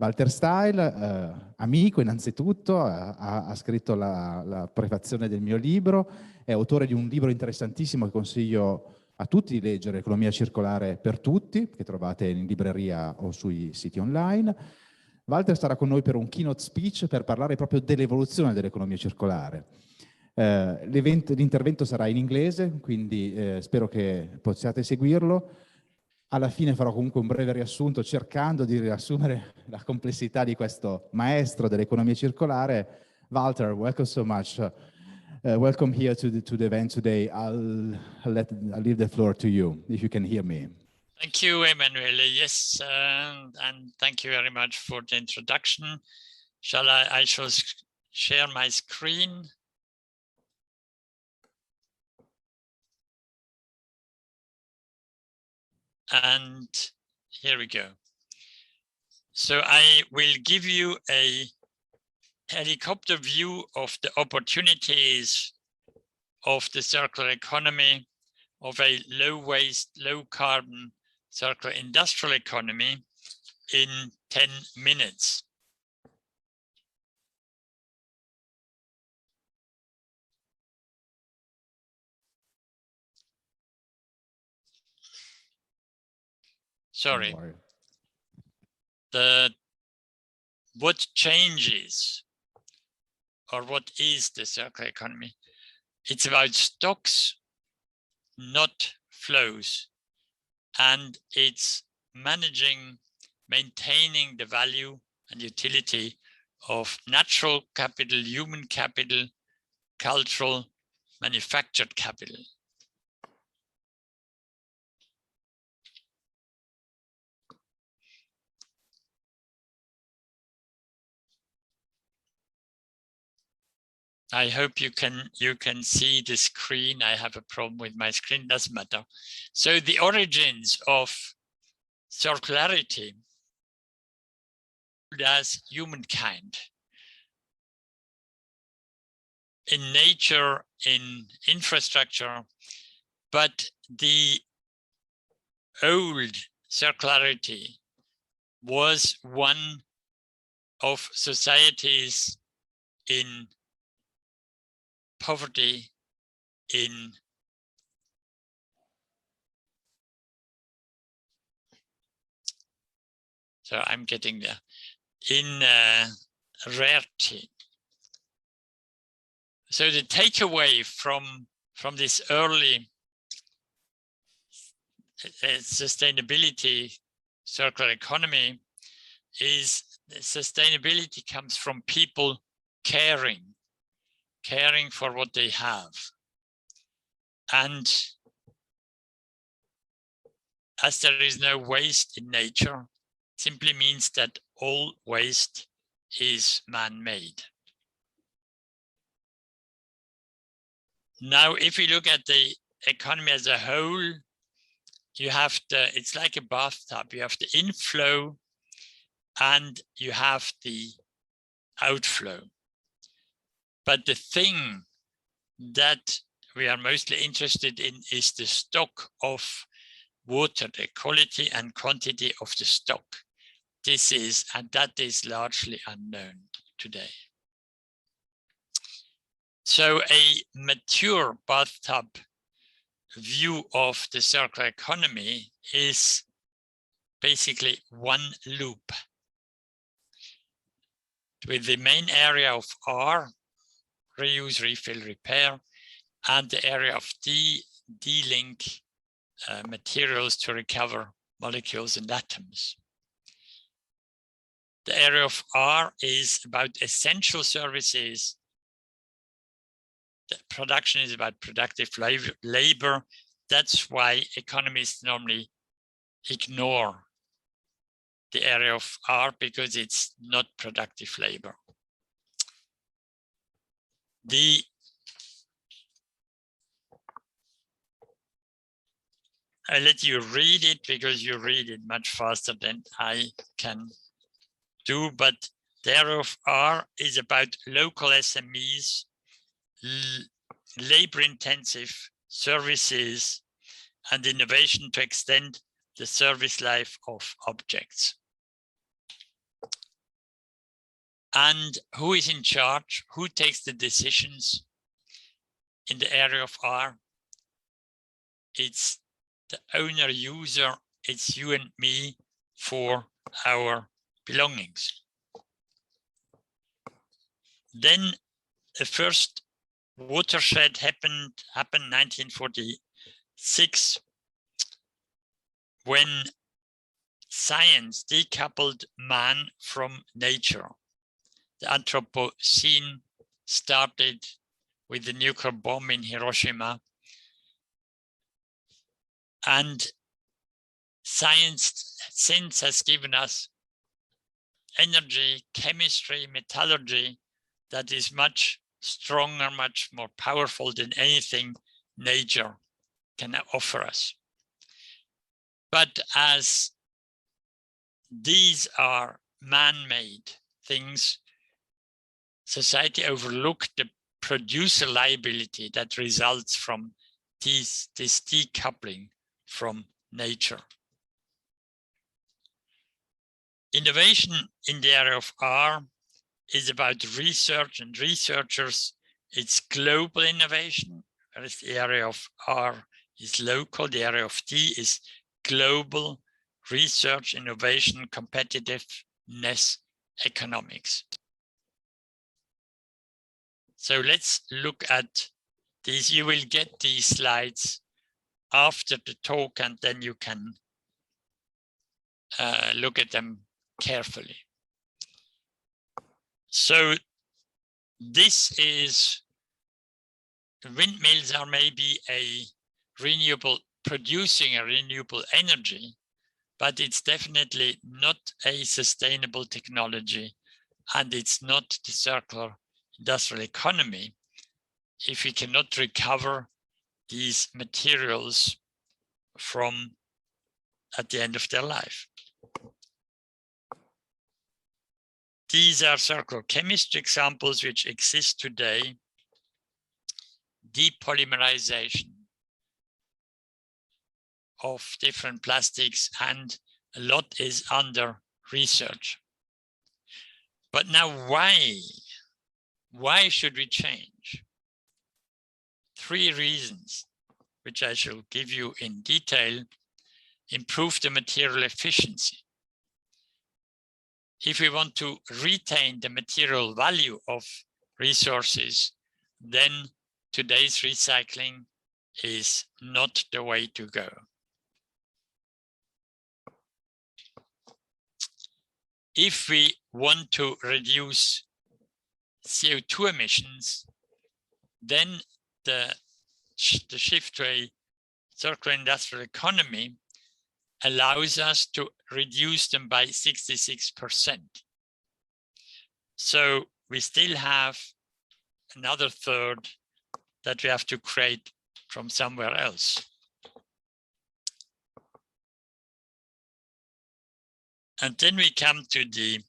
Walter Stahel, amico innanzitutto, ha scritto la prefazione del mio libro, è autore di un libro interessantissimo che consiglio a tutti di leggere, Economia circolare per tutti, che trovate in libreria o sui siti online. Walter sarà con noi per un keynote speech per parlare proprio dell'evoluzione dell'economia circolare. L'intervento sarà in inglese, quindi spero che possiate seguirlo. Alla fine farò comunque un breve riassunto cercando di riassumere la complessità di questo maestro dell'economia circolare. Walter, welcome so much. Welcome here to the event today. I'll leave the floor to you, if you can hear me. Thank you, Emanuele. Yes, and thank you very much for the introduction. I shall share my screen. And here we go. So I will give you a helicopter view of the opportunities of the circular economy, of a low waste, low carbon circular industrial economy in 10 minutes. Sorry. What changes, or what is the circular economy? It's about stocks, not flows, and it's managing, maintaining the value and utility of natural capital, human capital, cultural, manufactured capital. I hope you can see the screen. I have a problem with my screen, doesn't matter. So the origins of circularity as humankind in nature, in infrastructure, but the old circularity was one of societies in poverty, so I'm getting there, in rarity. So the takeaway from this early sustainability circular economy is sustainability comes from people caring for what they have. And as there is no waste in nature, simply means that all waste is man-made. Now, if we look at the economy as a whole, you have it's like a bathtub. You have the inflow and you have the outflow. But the thing that we are mostly interested in is the stock of water, the quality and quantity of the stock. That is largely unknown today. So a mature bathtub view of the circular economy is basically one loop with the main area of R, reuse, refill, repair, and the area of D, de-link materials to recover molecules and atoms. The area of R is about essential services. The production is about productive labor. That's why economists normally ignore the area of R because it's not productive labor. I'll let you read it because you read it much faster than I can do, but the area of R is about local SMEs, labor-intensive services, and innovation to extend the service life of objects. And who is in charge? Who takes the decisions in the area of R? It's the owner user, it's you and me for our belongings. Then the first watershed happened 1946, when science decoupled man from nature. The Anthropocene started with the nuclear bomb in Hiroshima. And science since has given us energy, chemistry, metallurgy that is much stronger, much more powerful than anything nature can offer us. But as these are man-made things, society overlooked the producer liability that results from this decoupling from nature. Innovation in the area of R is about research and researchers. It's global innovation, whereas the area of R is local. The area of D is global research, innovation, competitiveness, economics. So let's look at these. You will get these slides after the talk, and then you can look at them carefully. So this is, windmills are maybe a renewable, producing a renewable energy, but it's definitely not a sustainable technology, and it's not the circular industrial economy if we cannot recover these materials from at the end of their life. These are circular chemistry examples which exist today. Depolymerization of different plastics, and a lot is under research. But now why should we change? 3 reasons, which I shall give you in detail. Improve the material efficiency. If we want to retain the material value of resources, then today's recycling is not the way to go. If we want to reduce CO2 emissions, then the shift to a circular industrial economy allows us to reduce them by 66%. So we still have another third that we have to create from somewhere else. And then we come to the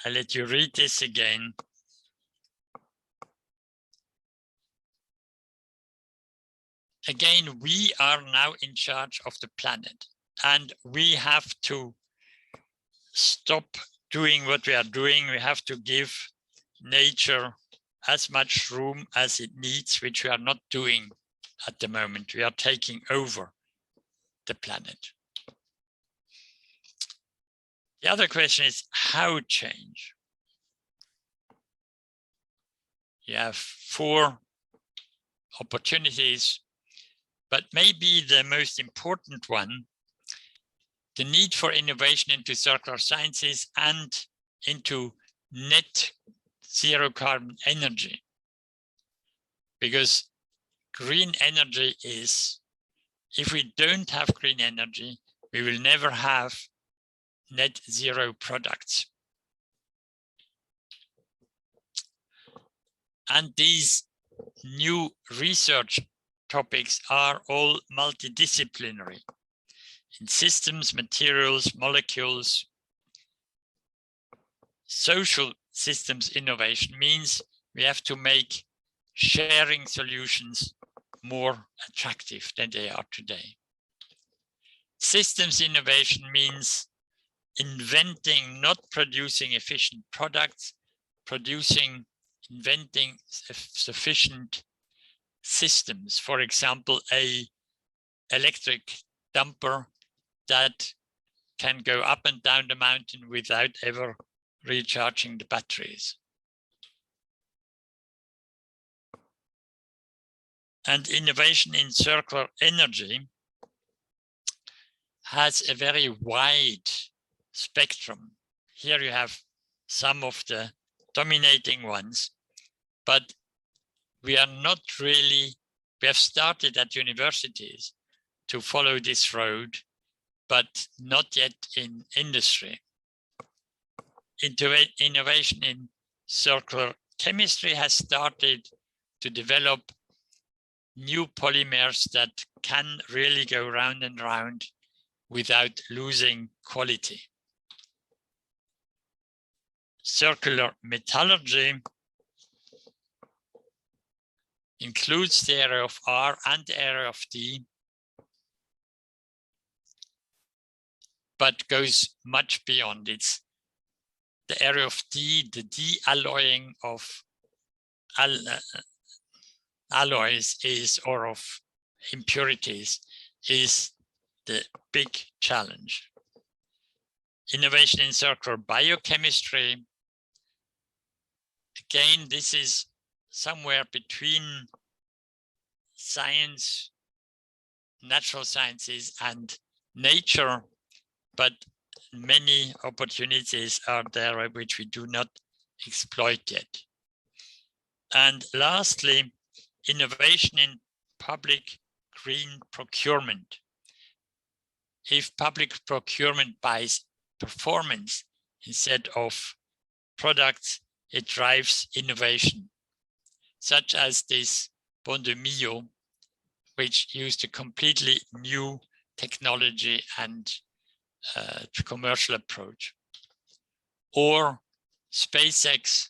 I'll let you read this again. Again, we are now in charge of the planet, and we have to stop doing what we are doing. We have to give nature as much room as it needs, which we are not doing at the moment. We are taking over the planet. The other question is how change? You have 4 opportunities, but maybe the most important one, the need for innovation into circular sciences and into net zero carbon energy. Because green energy is, if we don't have green energy, we will never have net zero products. And these new research topics are all multidisciplinary in systems, materials, molecules. Social systems innovation means we have to make sharing solutions more attractive than they are today. Systems innovation means inventing, not producing efficient products, inventing sufficient systems. For example, a electric dumper that can go up and down the mountain without ever recharging the batteries. And innovation in circular energy has a very wide spectrum. Here you have some of the dominating ones, but we are not really, we have started at universities to follow this road, but not yet in industry. Innovation in circular chemistry has started to develop new polymers that can really go round and round without losing quality. Circular metallurgy includes the area of R and the area of D, but goes much beyond. It's the area of D, the de-alloying of alloys is, or of impurities, is the big challenge. Innovation in circular biochemistry. Again, this is somewhere between science, natural sciences, and nature, but many opportunities are there which we do not exploit yet. And lastly, innovation in public green procurement. If public procurement buys performance instead of products, it drives innovation, such as this Bon de Mio, which used a completely new technology and commercial approach. Or SpaceX,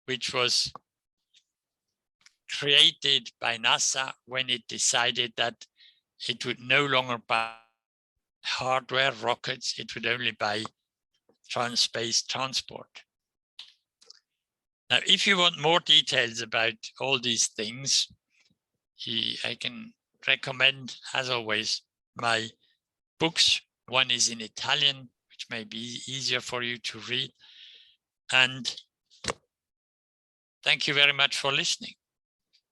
which was created by NASA when it decided that it would no longer buy hardware rockets, it would only buy space transport. Now, if you want more details about all these things, I can recommend, as always, my books. One is in Italian, which may be easier for you to read. And thank you very much for listening.